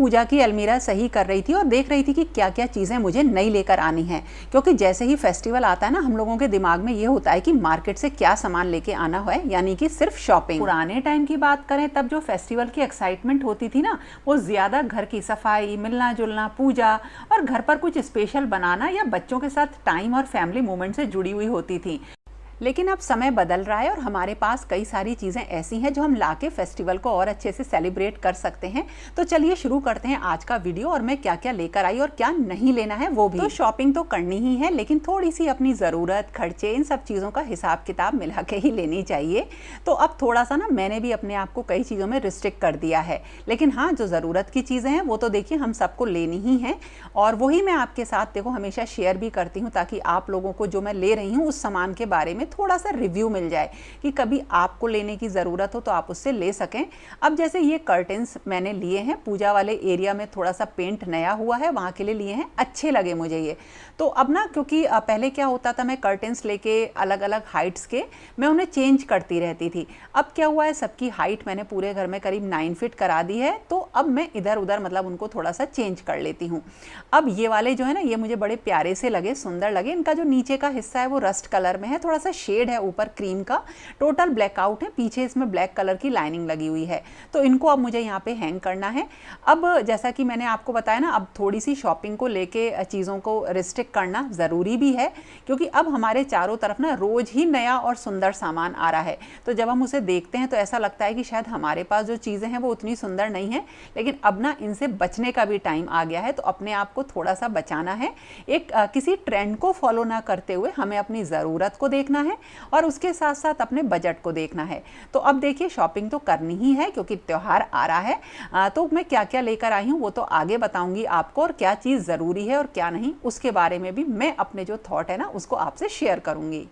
पूजा की अलमीरा सही कर रही थी और देख रही थी कि क्या क्या चीज़ें मुझे नई लेकर आनी हैं, क्योंकि जैसे ही फेस्टिवल आता है ना, हम लोगों के दिमाग में ये होता है कि मार्केट से क्या सामान लेके आना है, यानी कि सिर्फ शॉपिंग। पुराने टाइम की बात करें तब जो फेस्टिवल की एक्साइटमेंट होती थी ना, वो ज़्यादा घर की सफाई, मिलना जुलना, पूजा और घर पर कुछ स्पेशल बनाना या बच्चों के साथ टाइम और फैमिली मोमेंट से जुड़ी हुई होती थी। लेकिन अब समय बदल रहा है और हमारे पास कई सारी चीज़ें ऐसी हैं जो हम लाके फेस्टिवल को और अच्छे से सेलिब्रेट कर सकते हैं। तो चलिए शुरू करते हैं आज का वीडियो, और मैं क्या क्या लेकर आई और क्या नहीं लेना है वो भी। तो शॉपिंग तो करनी ही है, लेकिन थोड़ी सी अपनी ज़रूरत, खर्चे, इन सब चीज़ों का हिसाब किताब मिला के ही लेनी चाहिए। तो अब थोड़ा सा ना मैंने भी अपने आप को कई चीज़ों में रिस्ट्रिक्ट कर दिया है, लेकिन हाँ, जो ज़रूरत की चीज़ें हैं वो तो देखिए हम सबको लेनी ही हैं, और वही मैं आपके साथ देखो हमेशा शेयर भी करती हूँ, ताकि आप लोगों को जो मैं ले रही हूँ उस सामान के बारे में थोड़ा सा रिव्यू मिल जाए कि कभी आपको लेने की ज़रूरत हो तो आप उससे ले सकें। अब जैसे ये कर्टन्स मैंने लिए हैं, पूजा वाले एरिया में थोड़ा सा पेंट नया हुआ है, वहाँ के लिए लिए हैं, अच्छे लगे मुझे ये। तो अब ना, क्योंकि पहले क्या होता था, मैं कर्टन्स लेके अलग अलग हाइट्स के मैं उन्हें चेंज करती रहती थी। अब क्या हुआ है, सबकी हाइट मैंने पूरे घर में करीब 9 फीट करा दी है, तो अब मैं इधर उधर मतलब उनको थोड़ा सा चेंज कर लेती हूँ। अब ये वाले जो है ना, ये मुझे बड़े प्यारे से लगे, सुंदर लगे। इनका जो नीचे का हिस्सा है वो रस्ट कलर में है, थोड़ा सा शेड है ऊपर क्रीम का, टोटल ब्लैकआउट है, पीछे इसमें ब्लैक कलर की लाइनिंग लगी हुई है। तो इनको अब मुझे यहाँ पे हैंग करना है। अब जैसा कि मैंने आपको बताया ना, अब थोड़ी सी शॉपिंग को लेके चीज़ों को रिस्ट्रिक्ट करना ज़रूरी भी है, क्योंकि अब हमारे चारों तरफ ना रोज़ ही नया और सुंदर सामान आ रहा है। तो जब हम उसे देखते हैं तो ऐसा लगता है कि शायद हमारे पास जो चीज़ें हैं वो उतनी सुंदर नहीं है, लेकिन अब ना इनसे बचने का भी टाइम आ गया है। तो अपने आप को थोड़ा सा बचाना है, एक किसी ट्रेंड को फॉलो ना करते हुए हमें अपनी ज़रूरत को देखना है और उसके साथ साथ अपने बजट को देखना है। तो अब देखिए, शॉपिंग तो करनी ही है क्योंकि त्यौहार आ रहा है। तो मैं क्या क्या लेकर आई हूँ वो तो आगे बताऊंगी आपको, और क्या चीज़ ज़रूरी है और क्या नहीं, उसके बारे में भी मैं अपने जो थॉट है ना उसको आपसे शेयर करूंगी।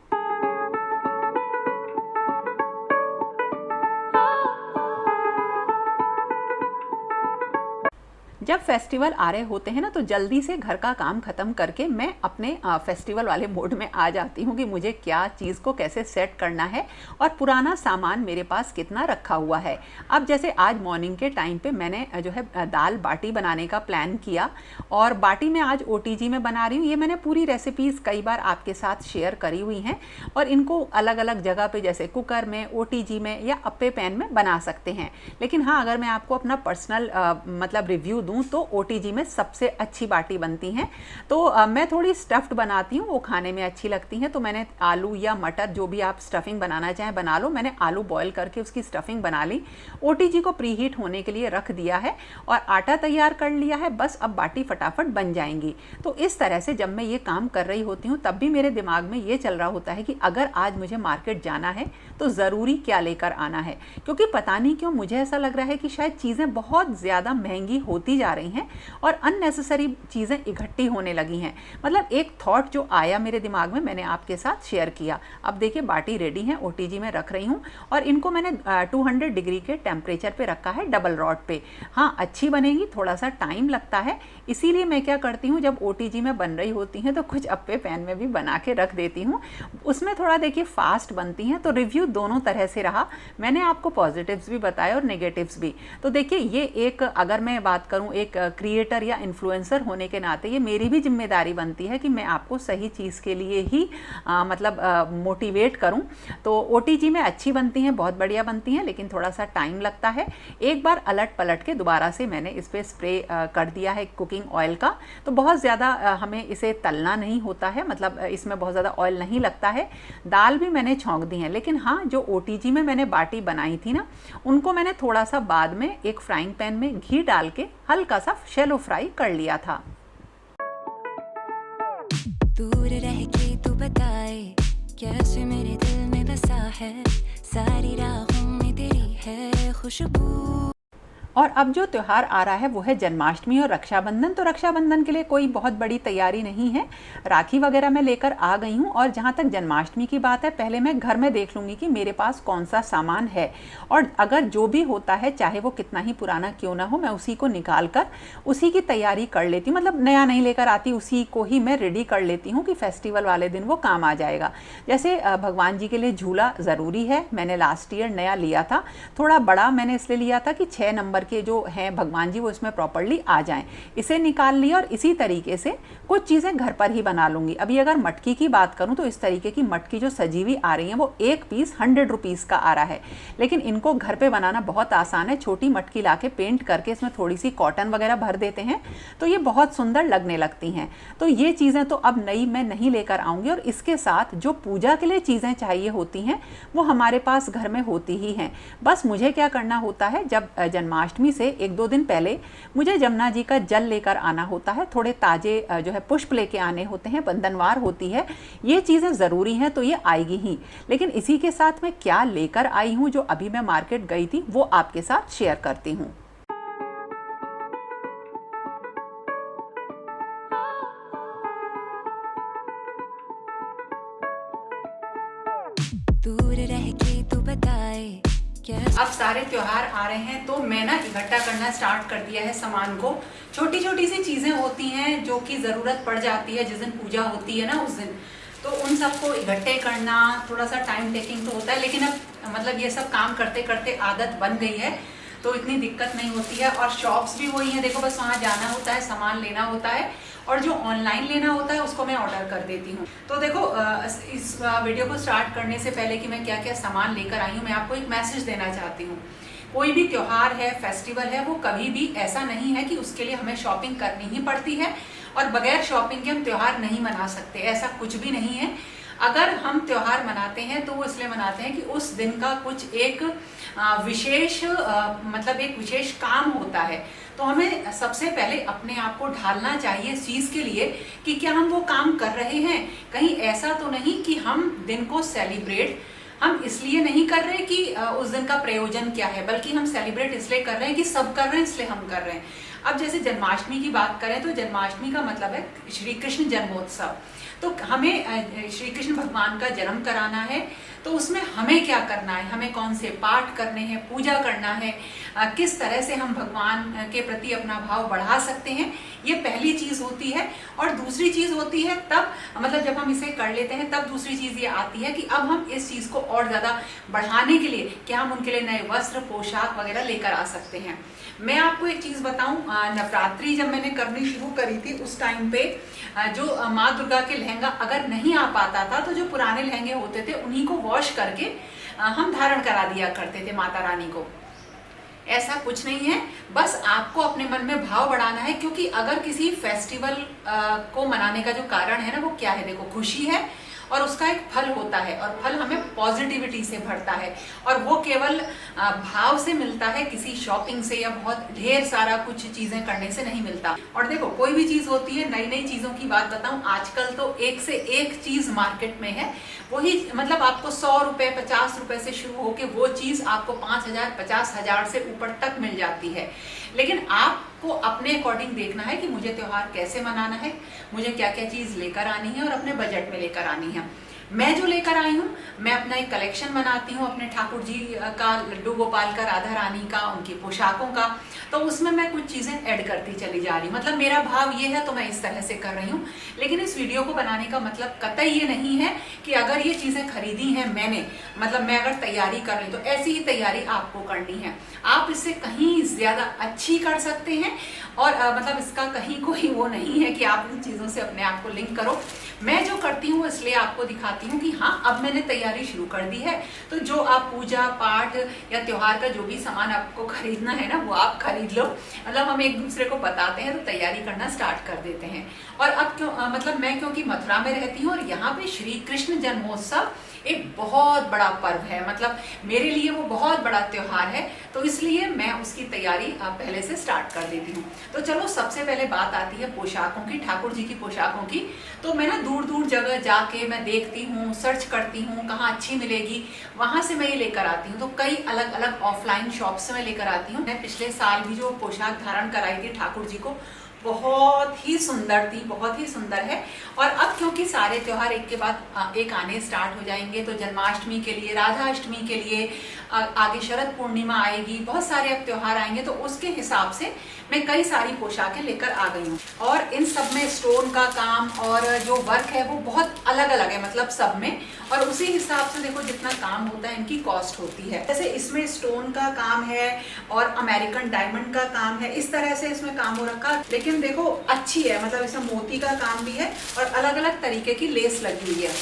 जब फेस्टिवल आ रहे होते हैं ना, तो जल्दी से घर का काम ख़त्म करके मैं अपने फेस्टिवल वाले मोड में आ जाती हूँ कि मुझे क्या चीज़ को कैसे सेट करना है और पुराना सामान मेरे पास कितना रखा हुआ है। अब जैसे आज मॉर्निंग के टाइम पे मैंने जो है दाल बाटी बनाने का प्लान किया, और बाटी मैं आज OTG में बना रही हूँ। ये मैंने पूरी रेसिपीज़ कई बार आपके साथ शेयर करी हुई हैं, और इनको अलग अलग जगह पे जैसे कुकर में, OTG में या अप्पे पैन में बना सकते हैं। लेकिन हाँ, अगर मैं आपको अपना पर्सनल मतलब रिव्यू दूँ तो OTG में सबसे अच्छी बाटी बनती हैं। तो मैं थोड़ी स्टफ्ड बनाती हूँ, वो खाने में अच्छी लगती हैं। तो मैंने आलू या मटर, जो भी आप स्टफिंग बनाना चाहें बना लो, मैंने आलू बॉईल करके उसकी स्टफिंग बना ली, OTG को प्रीहीट होने के लिए रख दिया है और आटा तैयार कर लिया है। बस अब बाटी फटाफट बन जाएंगी। तो इस तरह से जब मैं ये काम कर रही होती हूँ तब भी मेरे दिमाग में ये चल रहा होता है कि अगर आज मुझे मार्केट जाना है तो ज़रूरी क्या लेकर आना है, क्योंकि पता नहीं क्यों मुझे ऐसा लग रहा है कि शायद चीज़ें बहुत ज़्यादा महंगी होती जा रही हैं और अननेसेसरी चीज़ें इकट्ठी होने लगी हैं। मतलब एक थॉट जो आया मेरे दिमाग में, मैंने आपके साथ शेयर किया। अब देखिए, बाटी रेडी है, OTG में रख रही हूँ, और इनको मैंने 200 डिग्री के टेम्परेचर पे रखा है, डबल रॉड पे। हाँ, अच्छी बनेगी, थोड़ा सा टाइम लगता है, इसीलिए मैं क्या करती हूँ, जब OTG में बन रही होती हैं तो कुछ अप्पे पैन में भी बना के रख देती हूँ। उसमें थोड़ा देखिए फास्ट बनती हैं। तो रिव्यू दोनों तरह से रहा, मैंने आपको पॉजिटिव्स भी बताए और नेगेटिव्स भी। तो देखिए, ये एक, अगर मैं बात करूँ एक क्रिएटर या इन्फ्लुएंसर होने के नाते, ये मेरी भी जिम्मेदारी बनती है कि मैं आपको सही चीज़ के लिए ही मतलब मोटिवेट करूं। तो OTG में अच्छी बनती हैं, बहुत बढ़िया बनती हैं, लेकिन थोड़ा सा टाइम लगता है। एक बार अलट पलट के दोबारा से मैंने इस पर स्प्रे कर दिया है कुकिंग ऑयल का। तो बहुत ज़्यादा हमें इसे तलना नहीं होता है, मतलब इसमें बहुत ज़्यादा ऑयल नहीं लगता है। दाल भी मैंने छौंक दी है, लेकिन हाँ, जो OTG में मैंने बाटी बनाई थी ना, उनको मैंने थोड़ा सा बाद में एक फ्राइंग पैन में घी डाल के हल्का सा शैलो फ्राई कर लिया था। दूर रह के तू बताए कैसे मेरे दिल में बसा है, सारी राहों में तेरी है खुशबू। और अब जो त्यौहार आ रहा है वो है जन्माष्टमी और रक्षाबंधन। तो रक्षाबंधन के लिए कोई बहुत बड़ी तैयारी नहीं है, राखी वगैरह मैं लेकर आ गई हूँ। और जहाँ तक जन्माष्टमी की बात है, पहले मैं घर में देख लूँगी कि मेरे पास कौन सा सामान है, और अगर जो भी होता है, चाहे वो कितना ही पुराना क्यों ना हो, मैं उसी को निकाल कर उसी की तैयारी कर लेती हूँ। मतलब नया नहीं लेकर आती, उसी को ही मैं रेडी कर लेती हूँ कि फेस्टिवल वाले दिन वो काम आ जाएगा। जैसे भगवान जी के लिए झूला ज़रूरी है, मैंने लास्ट ईयर नया लिया था, थोड़ा बड़ा मैंने इसलिए लिया था कि 6 नंबर घर के जो हैं भगवान जी वो इसमें प्रॉपरली आ जाएं। इसे निकाल लिया और इसी तरीके से कुछ चीज़ें घर पर ही बना लूँगी। अभी अगर मटकी की बात करूँ तो इस तरीके की मटकी जो सजी हुई आ रही है वो एक पीस 100 रुपीज़ का आ रहा है, लेकिन इनको घर पे बनाना बहुत आसान है। छोटी मटकी लाके पेंट करके इसमें थोड़ी सी कॉटन वगैरह भर देते हैं तो ये बहुत सुंदर लगने लगती हैं। तो ये चीज़ें तो अब नई मैं नहीं लेकर आऊँगी। और इसके साथ जो पूजा के लिए चीज़ें चाहिए होती हैं वो हमारे पास घर में होती ही हैं। बस मुझे क्या करना होता है, जब जन्माष्टमी से 1-2 दिन पहले मुझे जमुना जी का जल लेकर आना होता है, थोड़े ताजे जो है पुष्प लेके आने होते हैं, बंधनवार होती है, ये चीज़ें ज़रूरी हैं तो ये आएगी ही। लेकिन इसी के साथ मैं क्या लेकर आई हूँ जो अभी मैं मार्केट गई थी वो आपके साथ शेयर करती हूँ। दूर रह के तू बताए क्या। अब सारे त्योहार आ रहे हैं तो मैं ना इकट्ठा करना स्टार्ट कर दिया है सामान को। छोटी छोटी सी चीज़ें होती हैं जो कि ज़रूरत पड़ जाती है जिस दिन पूजा होती है ना उस दिन, तो उन सबको इकट्ठे करना थोड़ा सा टाइम टेकिंग तो होता है, लेकिन अब मतलब ये सब काम करते करते आदत बन गई है तो इतनी दिक्कत नहीं होती है। और शॉप्स भी वही है, देखो बस वहाँ जाना होता है, सामान लेना होता है, और जो ऑनलाइन लेना होता है उसको मैं ऑर्डर कर देती हूँ। तो देखो इस वीडियो को स्टार्ट करने से पहले कि मैं क्या क्या सामान लेकर आई हूँ, मैं आपको एक मैसेज देना चाहती हूँ। कोई भी त्योहार है, फेस्टिवल है, वो कभी भी ऐसा नहीं है कि उसके लिए हमें शॉपिंग करनी ही पड़ती है और बगैर शॉपिंग के हम त्योहार नहीं मना सकते, ऐसा कुछ भी नहीं है। अगर हम त्योहार मनाते हैं तो वो इसलिए मनाते हैं कि उस दिन का कुछ एक विशेष मतलब एक विशेष काम होता है। तो हमें सबसे पहले अपने आप को ढालना चाहिए इस चीज़ के लिए कि क्या हम वो काम कर रहे हैं। कहीं ऐसा तो नहीं कि हम दिन को सेलिब्रेट हम इसलिए नहीं कर रहे कि उस दिन का प्रयोजन क्या है, बल्कि हम सेलिब्रेट इसलिए कर रहे हैं कि सब कर रहे हैं इसलिए हम कर रहे हैं। अब जैसे जन्माष्टमी की बात करें तो जन्माष्टमी का मतलब है श्री कृष्ण जन्मोत्सव। तो हमें श्री कृष्ण भगवान का जन्म कराना है, तो उसमें हमें क्या करना है, हमें कौन से पाठ करने हैं, पूजा करना है, किस तरह से हम भगवान के प्रति अपना भाव बढ़ा सकते हैं, ये पहली चीज़ होती है। और दूसरी चीज़ होती है तब मतलब जब हम इसे कर लेते हैं तब दूसरी चीज़ ये आती है कि अब हम इस चीज़ को और ज़्यादा बढ़ाने के लिए क्या हम उनके लिए नए वस्त्र, पोशाक वगैरह लेकर आ सकते हैं। मैं आपको एक चीज़ बताऊं, नवरात्रि जब मैंने करनी शुरू करी थी उस टाइम पे जो माँ दुर्गा के लहंगा अगर नहीं आ पाता था तो जो पुराने लहंगे होते थे उन्हीं को वॉश करके हम धारण करा दिया करते थे माता रानी को। ऐसा कुछ नहीं है, बस आपको अपने मन में भाव बढ़ाना है। क्योंकि अगर किसी फेस्टिवल को मनाने का जो कारण है ना वो क्या है, देखो खुशी है और उसका एक फल होता है और फल हमें पॉजिटिविटी से भरता है और वो केवल भाव से मिलता है, किसी शॉपिंग से या बहुत ढेर सारा कुछ चीजें करने से नहीं मिलता। और देखो कोई भी चीज होती है, नई नई चीजों की बात बताऊं, आजकल तो एक से एक चीज मार्केट में है, वही मतलब आपको 100 रुपए 50 रुपए से शुरू होके वो चीज आपको 5,000 50,000 से ऊपर तक मिल जाती है। लेकिन आपको अपने अकॉर्डिंग देखना है कि मुझे त्योहार कैसे मनाना है, मुझे क्या क्या चीज लेकर आनी है और अपने बजट में लेकर आनी है। मैं जो लेकर आई हूँ, मैं अपना एक कलेक्शन बनाती हूँ अपने ठाकुर जी का, लड्डू गोपाल का, राधा रानी का, उनकी पोशाकों का, तो उसमें मैं कुछ चीज़ें ऐड करती चली जा रही हूँ। मतलब मेरा भाव ये है तो मैं इस तरह से कर रही हूँ। लेकिन इस वीडियो को बनाने का मतलब कतई ये नहीं है कि अगर ये चीज़ें खरीदी हैं मैंने, मतलब मैं अगर तैयारी कर रही तो ऐसी ही तैयारी आपको करनी है। आप इससे कहीं ज़्यादा अच्छी कर सकते हैं और मतलब इसका कहीं कोई वो नहीं है कि आप इन चीज़ों से अपने आप को लिंक करो। मैं जो करती हूँ इसलिए आपको दिखाती हूँ कि हाँ अब मैंने तैयारी शुरू कर दी है, तो जो आप पूजा पाठ या त्योहार का जो भी सामान आपको खरीदना है ना वो आप खरीद लो। मतलब हम एक दूसरे को बताते हैं तो तैयारी करना स्टार्ट कर देते हैं। और अब क्यों मतलब मैं क्योंकि मथुरा में रहती हूँ और यहाँ पे श्री कृष्ण जन्मोत्सव एक बहुत बड़ा पर्व है, मतलब मेरे लिए वो बहुत बड़ा त्योहार है, तो इसलिए मैं उसकी तैयारी पहले से स्टार्ट कर देती हूँ। तो चलो सबसे पहले बात आती है पोशाकों की, ठाकुर जी की पोशाकों की। तो मैं ना दूर दूर जगह जाके मैं देखती हूँ, सर्च करती हूँ कहाँ अच्छी मिलेगी, वहां से मैं ये लेकर आती हूँ। तो कई अलग अलग ऑफलाइन शॉप से मैं लेकर आती हूँ। मैं पिछले साल भी जो पोशाक धारण कराई थी ठाकुर जी को, बहुत ही सुंदर थी, बहुत ही सुंदर है। और अब क्योंकि सारे त्योहार एक के बाद एक आने स्टार्ट हो जाएंगे, तो जन्माष्टमी के लिए, राधाष्टमी के लिए, आगे शरद पूर्णिमा आएगी, बहुत सारे अब त्योहार आएंगे, तो उसके हिसाब से मैं कई सारी पोशाकें लेकर आ गई हूँ। और इन सब में स्टोन का काम और जो वर्क है वो बहुत अलग अलग है, मतलब सब में, और उसी हिसाब से देखो जितना काम होता है इनकी कॉस्ट होती है। जैसे इसमें स्टोन का काम है और अमेरिकन डायमंड का काम है, इस तरह से इसमें काम हो रखा। लेकिन देखो अच्छी है, मतलब इसमें मोती का काम भी है और अलग अलग तरीके की लेस लगी हुई है।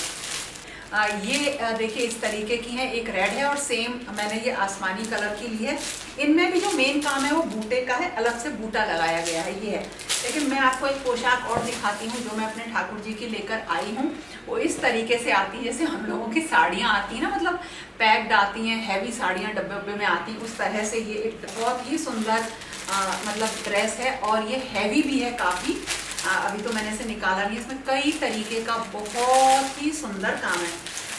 ये देखिए इस तरीके की है, एक रेड है और सेम मैंने ये आसमानी कलर की ली है। इनमें भी जो मेन काम है वो बूटे का है, अलग से बूटा लगाया गया है, ये है। लेकिन मैं आपको एक पोशाक और दिखाती हूँ जो मैं अपने ठाकुर जी की लेकर आई हूँ। वो इस तरीके से आती है जैसे हम लोगों की साड़ियाँ आती हैं ना, मतलब पैक्ड आती हैं, हैवी साड़ियाँ डब्बे डब्बे में आती, उस तरह से ये एक बहुत ही सुंदर मतलब ड्रेस है। और ये हैवी भी है काफ़ी। अभी तो मैंने इसे निकाला नहीं, इसमें कई तरीके का बहुत ही सुंदर काम है।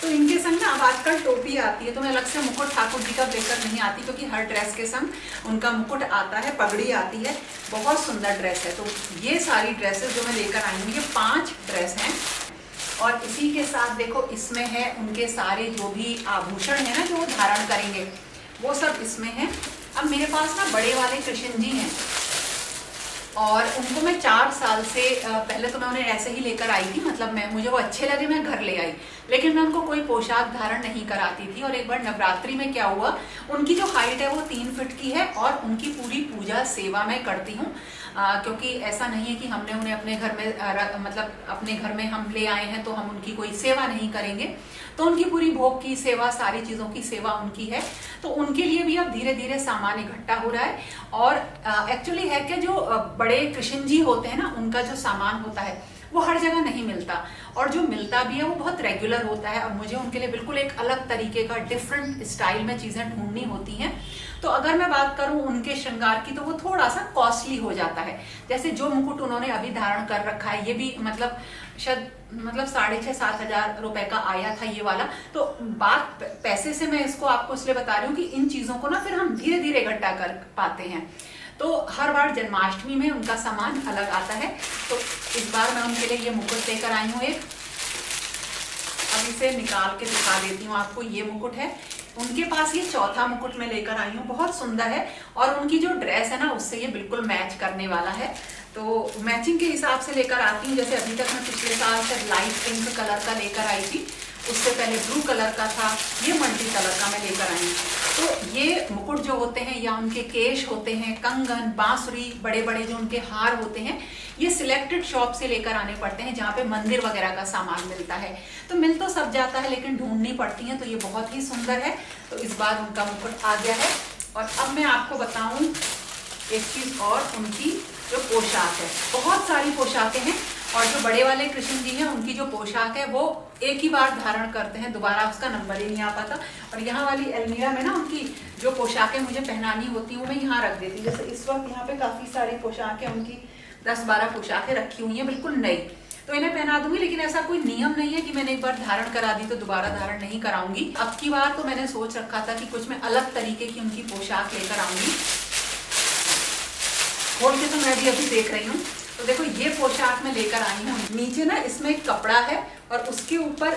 तो इनके संग ना अब आजकल टोपी आती है, तो मैं अलग से मुकुट ठाकुर जी का लेकर नहीं आती, क्योंकि हर ड्रेस के संग उनका मुकुट आता है, पगड़ी आती है। बहुत सुंदर ड्रेस है। तो ये सारी ड्रेसेस जो मैं लेकर आई हूँ, ये 5 ड्रेस हैं। और इसी के साथ देखो इसमें है उनके सारे जो भी आभूषण है ना, जो वो धारण करेंगे, वो सब इसमें है। अब मेरे पास ना बड़े वाले कृष्ण जी हैं और उनको मैं 4 साल से पहले तो मैं उन्हें ऐसे ही लेकर आई थी, मतलब मुझे वो अच्छे लगे, मैं घर ले आई, लेकिन मैं उनको कोई पोशाक धारण नहीं कराती थी। और एक बार नवरात्रि में क्या हुआ, उनकी जो हाइट है वो 3 फीट की है और उनकी पूरी पूजा सेवा मैं करती हूँ। क्योंकि ऐसा नहीं है कि हमने उन्हें अपने घर में मतलब अपने घर में हम ले आए हैं तो हम उनकी कोई सेवा नहीं करेंगे। तो उनकी पूरी भोग की सेवा, सारी चीज़ों की सेवा उनकी है। तो उनके लिए भी अब धीरे धीरे सामान इकट्ठा हो रहा है। और एक्चुअली है कि जो बड़े कृष्ण जी होते हैं ना, उनका जो सामान होता है वो हर जगह नहीं मिलता, और जो मिलता भी है वो बहुत रेगुलर होता है। और मुझे उनके लिए बिल्कुल एक अलग तरीके का डिफरेंट स्टाइल में चीज़ें ढूंढनी होती हैं। तो अगर मैं बात करूं उनके श्रृंगार की, तो वो थोड़ा सा कॉस्टली हो जाता है। जैसे जो मुकुट उन्होंने अभी धारण कर रखा है, ये भी मतलब शायद 6,500-7 हजार रुपए का आया था ये वाला। तो बात पैसे से मैं इसको आपको इसलिए बता रही हूँ कि इन चीज़ों को ना फिर हम धीरे धीरे इकट्ठा कर पाते हैं। तो हर बार जन्माष्टमी में उनका सामान अलग आता है। तो इस बार मैं उनके लिए ये मुकुट लेकर आई हूँ एक। अब इसे निकाल के दिखा देती हूँ आपको। ये मुकुट है उनके पास, ये चौथा मुकुट मैं लेकर आई हूँ, बहुत सुंदर है। और उनकी जो ड्रेस है ना, उससे ये बिल्कुल मैच करने वाला है। तो मैचिंग के हिसाब से लेकर आती हूँ। जैसे अभी तक मैं पिछले साल से लाइट पिंक कलर का लेकर आई थी, उससे पहले ब्लू कलर का था, ये मल्टी कलर का मैं लेकर आई हूँ। तो ये मुकुट जो होते हैं या उनके केश होते हैं, कंगन, बांसुरी, बड़े बड़े जो उनके हार होते हैं, ये सिलेक्टेड शॉप से लेकर आने पड़ते हैं, जहाँ पे मंदिर वगैरह का सामान मिलता है। तो मिल तो सब जाता है, लेकिन ढूंढनी पड़ती है। तो ये बहुत ही सुंदर है। तो इस बार उनका मुकुट आ गया है। और अब मैं आपको बताऊं एक चीज और, उनकी जो पोशाक है, बहुत सारी पोशाकें हैं। और जो बड़े वाले कृष्ण जी हैं, उनकी जो पोशाक है वो एक ही बार धारण करते हैं, दोबारा उसका नंबर ही नहीं आ पाता। और यहाँ वाली अलमीरा में ना उनकी जो पोशाकें मुझे पहनानी होती हैं वो मैं यहाँ रख देती हूँ। जैसे इस वक्त यहाँ पे काफी सारी पोशाकें, उनकी 10-12 पोशाकें रखी हुई हैं, बिल्कुल नई। तो इन्हें पहना दूंगी, लेकिन ऐसा कोई नियम नहीं है कि मैंने एक बार धारण करा दी तो दोबारा धारण नहीं कराऊंगी। अब की बार तो मैंने सोच रखा था कि कुछ मैं अलग तरीके की उनकी पोशाक लेकर आऊंगी। खोल के तो मैं भी अभी देख रही हूँ। तो देखो ये पोशाक मैं लेकर आई हूँ। नीचे ना इसमें एक कपड़ा है और उसके ऊपर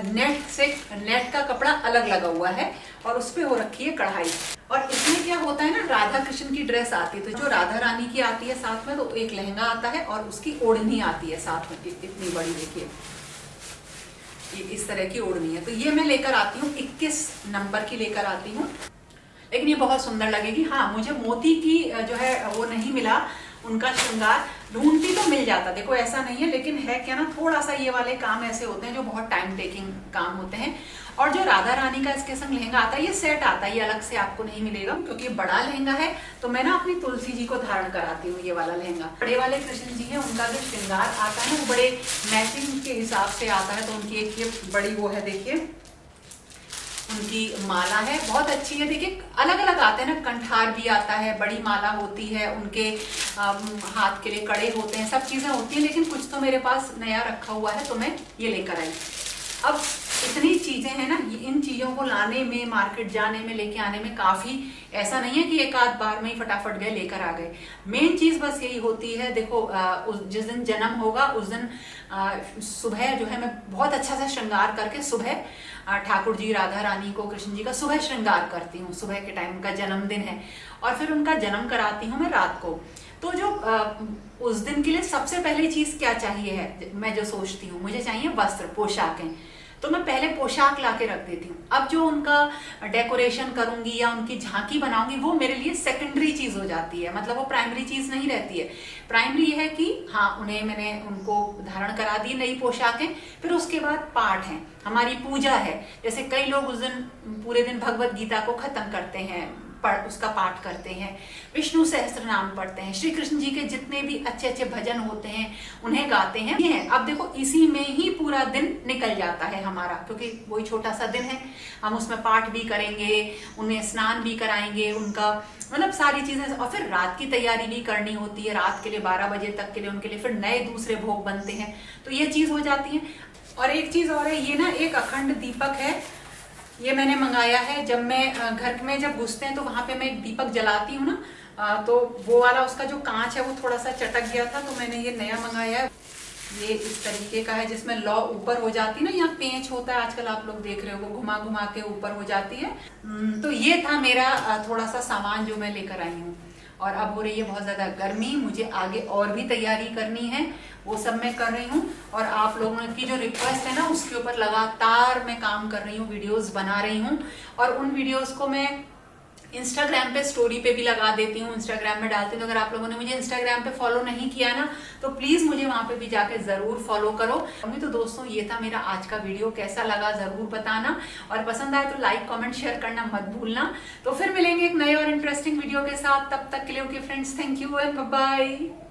नेट का कपड़ा अलग लगा हुआ है और उस पे हो रखी है कढ़ाई। और इसमें क्या होता है ना, राधा कृष्ण की ड्रेस आती है। तो जो राधा रानी की आती है साथ में, तो एक लहंगा आता है और उसकी ओढ़नी आती है साथ में, इतनी बड़ी, देखिए ये इस तरह की ओढ़नी है। तो ये मैं लेकर आती हूँ, 21 नंबर की लेकर आती हूँ। लेकिन ये बहुत सुंदर लगेगी। हाँ, मुझे मोती की जो है वो नहीं मिला उनका श्रृंगार, ढूंढती तो मिल जाता, देखो ऐसा नहीं है। लेकिन है क्या ना, थोड़ा सा ये वाले काम ऐसे होते हैं जो बहुत टाइम टेकिंग काम होते हैं। और जो राधा रानी का इसके संग लहंगा आता है, ये सेट आता है, ये अलग से आपको नहीं मिलेगा, क्योंकि ये बड़ा लहंगा है। तो मैं ना अपनी तुलसी जी को धारण कराती हूँ ये वाला लहंगा। बड़े वाले कृष्ण जी हैं, उनका जो श्रृंगार आता है वो बड़े मैचिंग के हिसाब से आता है। तो उनकी एक ये बड़ी वो है, देखिए उनकी माला है, बहुत अच्छी है। देखिए अलग अलग आते हैं ना, कंठार भी आता है, बड़ी माला होती है, उनके हाथ के लिए कड़े होते हैं, सब चीजें होती हैं। लेकिन कुछ तो मेरे पास नया रखा हुआ है, तो मैं ये लेकर आई। अब इतनी चीजें हैं ना, इन चीजों को लाने में, मार्केट जाने में, लेके आने में काफी, ऐसा नहीं है कि एक आध बार में ही फटाफट गए लेकर आ गए। मेन चीज बस यही होती है, देखो जिस दिन जन्म होगा उस दिन सुबह जो है मैं बहुत अच्छा सा श्रृंगार करके सुबह ठाकुर जी, राधा रानी को, कृष्ण जी का सुबह श्रृंगार करती हूँ। सुबह के टाइम उनका जन्मदिन है और फिर उनका जन्म कराती हूँ मैं रात को। तो जो उस दिन के लिए सबसे पहली चीज क्या चाहिए है, मैं जो सोचती हूँ, मुझे चाहिए वस्त्र, पोशाकें। तो मैं पहले पोशाक ला के रख देती हूँ। अब जो उनका डेकोरेशन करूंगी या उनकी झांकी बनाऊंगी वो मेरे लिए सेकेंडरी चीज हो जाती है, मतलब वो प्राइमरी चीज नहीं रहती है। प्राइमरी है कि हाँ मैंने उनको धारण करा दी नई पोशाकें, फिर उसके बाद पाठ है, हमारी पूजा है। जैसे कई लोग उस दिन पूरे दिन भगवत गीता को खत्म करते हैं, उसका पाठ करते हैं, विष्णु सहस्त्र नाम पढ़ते हैं, श्री कृष्ण जी के जितने भी अच्छे अच्छे भजन होते हैं उन्हें गाते हैं। ये अब देखो इसी में ही पूरा दिन निकल जाता है हमारा, क्योंकि वही छोटा सा दिन है, हम उसमें पाठ भी करेंगे, उन्हें स्नान भी कराएंगे, उनका मतलब सारी चीजें, और फिर रात की तैयारी भी करनी होती है, रात के लिए 12 बजे तक के लिए उनके लिए फिर नए दूसरे भोग बनते हैं, तो ये चीज हो जाती है। और एक चीज और है, ये ना एक अखंड दीपक है, ये मैंने मंगाया है। जब मैं घर में जब घुसते हैं तो वहां पे मैं एक दीपक जलाती हूँ ना, तो वो वाला उसका जो कांच है वो थोड़ा सा चटक गया था, तो मैंने ये नया मंगाया है। ये इस तरीके का है जिसमें लौ ऊपर हो जाती है ना, यहाँ पेंच होता है आजकल आप लोग देख रहे हो, वो घुमा घुमा के ऊपर हो जाती है। तो ये था मेरा थोड़ा सा सामान जो मैं लेकर आई हूँ। और अब हो रही है बहुत ज्यादा गर्मी, मुझे आगे और भी तैयारी करनी है, वो सब मैं कर रही हूँ। और आप लोगों की जो रिक्वेस्ट है ना उसके ऊपर लगातार मैं काम कर रही हूँ, वीडियोस बना रही हूँ। और उन वीडियोस को मैं इंस्टाग्राम पे स्टोरी पे भी लगा देती हूँ, इंस्टाग्राम में डालती हूँ। तो अगर आप लोगों ने मुझे इंस्टाग्राम पे फॉलो नहीं किया ना तो प्लीज मुझे वहां पे भी जाके जरूर फॉलो करो। तो दोस्तों ये था मेरा आज का वीडियो, कैसा लगा जरूर बताना, और पसंद आए तो लाइक कमेंट शेयर करना मत भूलना। तो फिर मिलेंगे एक नए और इंटरेस्टिंग वीडियो के साथ, तब तक के लिए okay friends, thank you and bye bye.